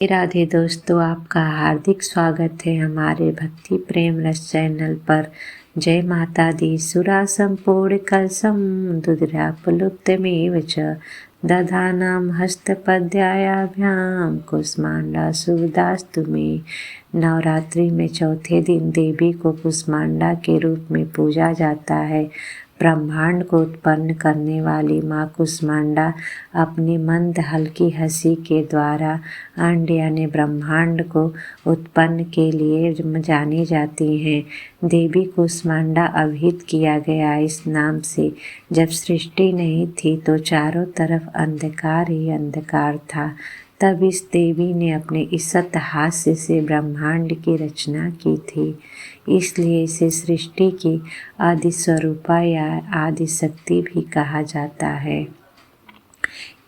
राधे दोस्तों, आपका हार्दिक स्वागत है हमारे भक्ति प्रेम रस चैनल पर। जय माता दी। सुरासं पूर्णकलशं दुर्गापुलुप्तमेव च दधानां हस्तपद्यायाभ्यां कुष्मांडा सुदास्तु मे। नवरात्रि में चौथे दिन देवी को कुष्मांडा के रूप में पूजा जाता है। ब्रह्मांड को उत्पन्न करने वाली माँ कुष्मांडा अपनी मंद हल्की हंसी के द्वारा अंड यानी ब्रह्मांड को उत्पन्न के लिए जानी जाती हैं। देवी कुष्मांडा अभिहित किया गया इस नाम से। जब सृष्टि नहीं थी तो चारों तरफ अंधकार ही अंधकार था। तब इस देवी ने अपने इसत हास्य से ब्रह्मांड की रचना की थी, इसलिए इसे सृष्टि की आदि स्वरूपा या आदि शक्ति भी कहा जाता है।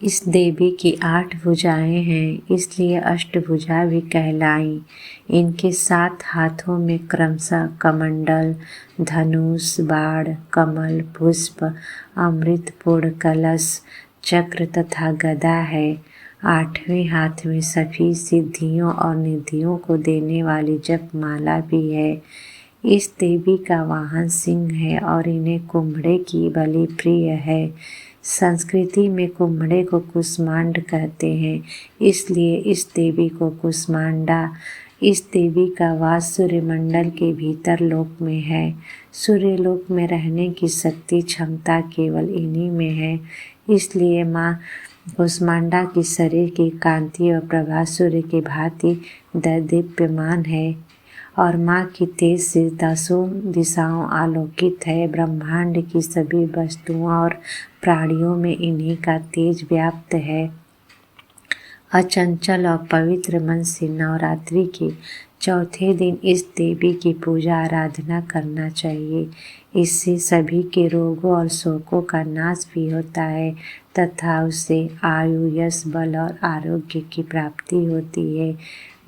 इस देवी की 8 भुजाएं हैं, इसलिए अष्टभुजा भी कहलाई। इनके 7 हाथों में क्रमशः कमंडल, धनुष, बाण, कमल, पुष्प, अमृतपूर्ण कलश, चक्र तथा गदा है। 8वें हाथ में सभी सिद्धियों और निधियों को देने वाली जपमाला भी है। इस देवी का वाहन सिंह है और इन्हें कुम्भड़े की बलि प्रिय है। संस्कृति में कुम्भड़े को कुष्मांड कहते हैं, इसलिए इस देवी को कुष्मांडा। इस देवी का वास सूर्यमंडल के भीतर लोक में है। सूर्यलोक में रहने की शक्ति क्षमता केवल इन्हीं में है, इसलिए माँ कुष्मांडा की शरीर की कांति और प्रभा सूर्य की भांति दीप्यमान है और माँ की तेज से 10 दिशाओं आलोकित है। ब्रह्मांड की सभी वस्तुओं और प्राणियों में इन्हीं का तेज व्याप्त है। अचंचल और पवित्र मन से नवरात्रि के चौथे दिन इस देवी की पूजा आराधना करना चाहिए। इससे सभी के रोगों और शोकों का नाश भी होता है तथा उससे आयु, यश, बल और आरोग्य की प्राप्ति होती है।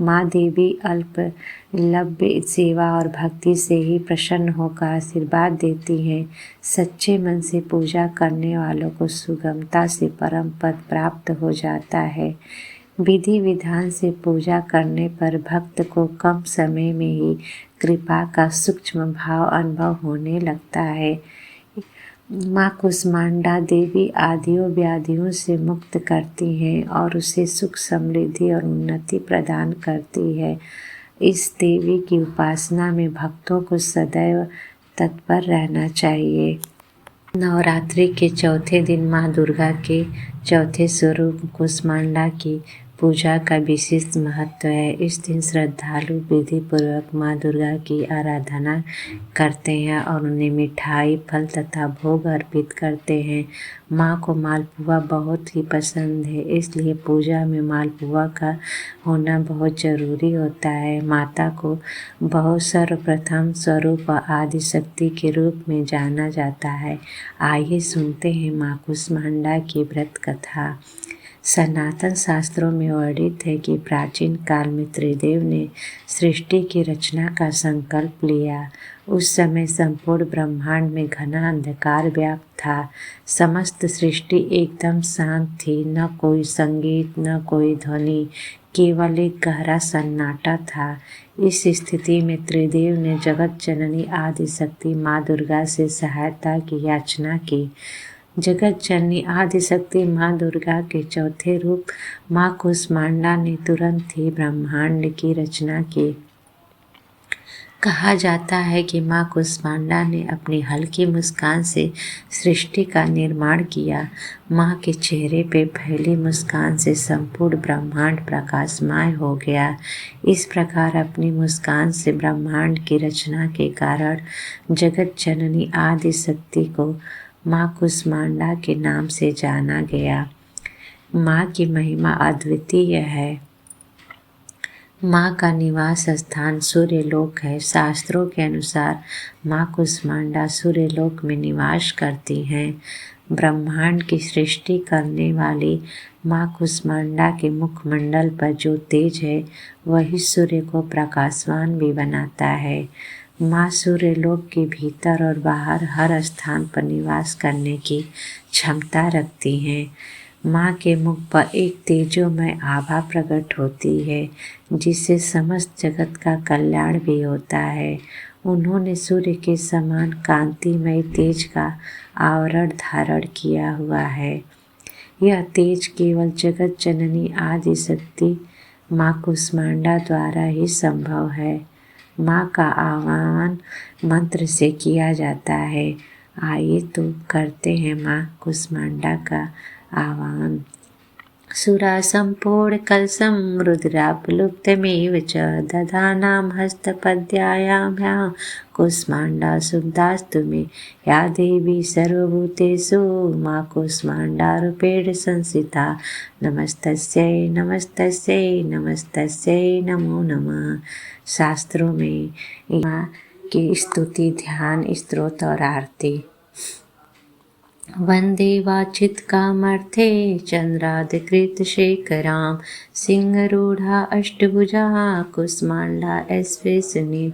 माँ देवी अल्पलभ्य सेवा और भक्ति से ही प्रसन्न होकर आशीर्वाद देती हैं। सच्चे मन से पूजा करने वालों को सुगमता से परम पद प्राप्त हो जाता है। विधि विधान से पूजा करने पर भक्त को कम समय में ही कृपा का सूक्ष्म भाव अनुभव होने लगता है। माँ कुष्मांडा देवी आदियों व्याधियों से मुक्त करती हैं और उसे सुख, समृद्धि और उन्नति प्रदान करती है। इस देवी की उपासना में भक्तों को सदैव तत्पर रहना चाहिए। नवरात्रि के चौथे दिन माँ दुर्गा के चौथे स्वरूप कुष्मांडा की पूजा का विशेष महत्व है। इस दिन श्रद्धालु विधि पूर्वक माँ दुर्गा की आराधना करते हैं और उन्हें मिठाई, फल तथा भोग अर्पित करते हैं। माँ को मालपुआ बहुत ही पसंद है, इसलिए पूजा में मालपुआ का होना बहुत जरूरी होता है। माता को बहुत सर्वप्रथम स्वरूप आदि शक्ति के रूप में जाना जाता है। आइए सुनते हैं माँ कुष्मांडा की व्रत कथा। सनातन शास्त्रों में वर्णित है कि प्राचीन काल में त्रिदेव ने सृष्टि की रचना का संकल्प लिया। उस समय संपूर्ण ब्रह्मांड में घना अंधकार व्याप्त था। समस्त सृष्टि एकदम शांत थी, न कोई संगीत, न कोई ध्वनि, केवल एक गहरा सन्नाटा था। इस स्थिति में त्रिदेव ने जगत जननी आदि शक्ति माँ दुर्गा से सहायता की याचना की। जगत जननी आदि शक्ति माँ दुर्गा के चौथे रूप माँ कुष्मांडा ने तुरंत ही ब्रह्मांड की रचना की। कहा जाता है कि माँ कुष्मांडा ने अपनी हल्की मुस्कान से सृष्टि का निर्माण किया। माँ के चेहरे पे फैली मुस्कान से संपूर्ण ब्रह्मांड प्रकाशमय हो गया। इस प्रकार अपनी मुस्कान से ब्रह्मांड की रचना के कारण जगत जननी आदि शक्ति को माँ कुष्मांडा के नाम से जाना गया। माँ की महिमा अद्वितीय है। माँ का निवास स्थान सूर्यलोक है। शास्त्रों के अनुसार माँ कुष्मांडा सूर्यलोक में निवास करती हैं। ब्रह्मांड की सृष्टि करने वाली माँ कुष्मांडा के मुखमंडल पर जो तेज है वही सूर्य को प्रकाशवान भी बनाता है। माँ सूर्यलोक के भीतर और बाहर हर स्थान पर निवास करने की क्षमता रखती हैं। माँ के मुख पर एक तेजोमय आभा प्रकट होती है जिससे समस्त जगत का कल्याण भी होता है। उन्होंने सूर्य के समान कांतिमय तेज का आवरण धारण किया हुआ है। यह तेज केवल जगत जननी आदि शक्ति माँ कुष्मांडा द्वारा ही संभव है। माँ का आह्वान मंत्र से किया जाता है। आइए तो करते हैं माँ कुष्मांडा का आह्वान। सुरा संपूर्ण कलशं रुद्राप्लुप्तमेव च दधानां हस्तपद्यायां कुष्मांडा शुद्धास्तु मे या देवी सर्वभूतेषु माँ कुष्मांडारूपेण संस्थिता नमस्तस्यै नमस्तस्यै नमस्तस्यै नमो नमः। शास्त्रों में माँ की स्तुति, ध्यान, स्तोत्र और आरती। वन्दे वाचित्कामर्थे चन्द्रादिकृतशेखरां सिंहरूढा अष्टभुजा कुष्माण्डा ऐश्वर्यनिं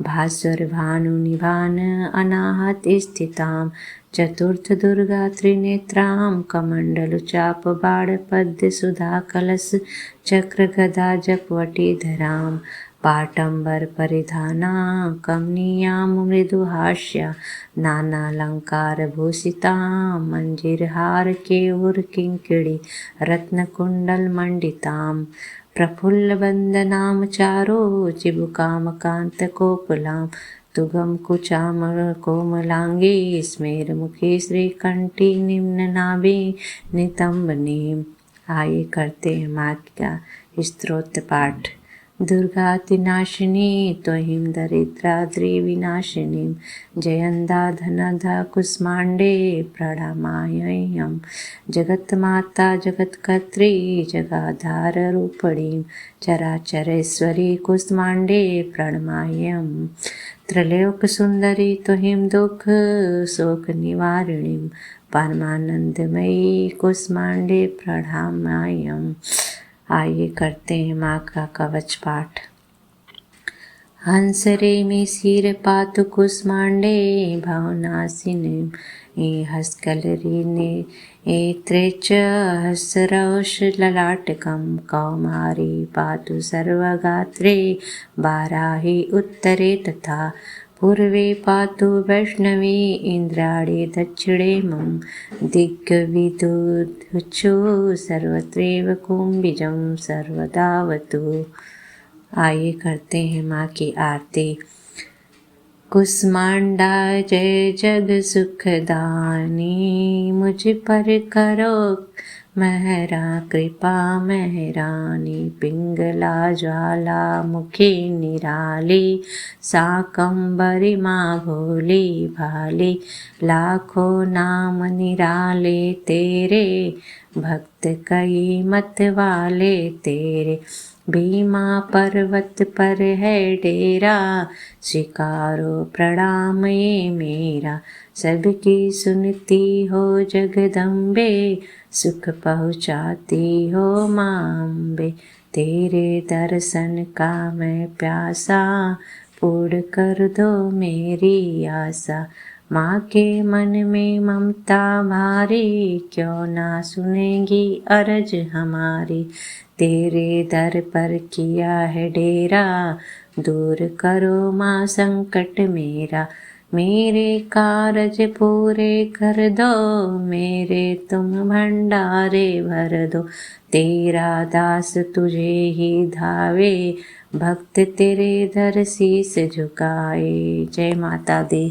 भास्वरभानुनिभान अनाहत स्थितां चतुर्थदुर्गा त्रिनेत्रां कमण्डलुचापबाणपद्मसुधाकलश चक्रगदा जपवटीधरां पाटम्बरपरिधानां कमनीयां मृदुहास्या नानालङ्कारभूषितां मञ्जीरहारकेयूरकिङ्किणी रत्नकुण्डलमण्डितां प्रफुल्लवदनां चारो चिबुकामकान्तकोपलां तुगं कुचामकोमलाङ्गी स्मेरमुखे श्रीकण्ठी निम्ननाभि नितम्बनीम्। आइए करते हैं माँ का स्तोत्र पाठ। दुर्गातिनाशिनी त्वहीं दरिद्राद्रिविनाशिनीं जयन्दा धनदा कुष्माण्डे प्रणमाम्यहं जगन्माता जगत्कर्त्री जगाधाररूपिणीं चराचरेश्वरी कुष्माण्डे प्रणमाम्यहं त्रैलोक्यसुन्दरी त्वहीं दुःखशोकनिवारिणीं परमानन्दमयी कुष्माण्डे प्रणमाम्यहम्। आइए करते हैं माँ का कवच पाठ। हंसरे में सिर पातु कुष्माण्डे भवनाशिनी हस्कलरीने त्रेच हस्रौष ललाटकं कौमारी पातु सर्वगात्रे वाराही उत्तरे तथा पूर्वे पातु वैष्णवी इंद्राणी दक्षिणे मम दिग्विदुच्छु सर्वत्रैव कुम्भिजं सर्वदावतु। आइए करते हैं माँ की आरती। कुष्मांडा जय जग सुखदानी मुझ पर करो महरा कृपा महरानी पिंगला ज्वाला मुखी निराली शाकंभरी माँ भोली भाली लाखों नाम निराले तेरे भक्त कई मत वाले तेरे भीमा पर्वत पर है डेरा स्वीकारो प्रणाम ये मेरा सबकी सुनती हो जगदम्बे सुख पहुँचाती हो माँ अम्बे तेरे दर्शन का मैं प्यासा पूर्ण कर दो मेरी आशा माँ के मन में ममता भारी क्यों ना सुनेगी अर्ज हमारी तेरे दर पर किया है डेरा दूर करो माँ संकट मेरा मेरे कारज पूरे कर दो मेरे तुम भंडारे भर दो तेरा दास तुझे ही धावे भक्त तेरे दर शीस झुकाए। जय माता दी।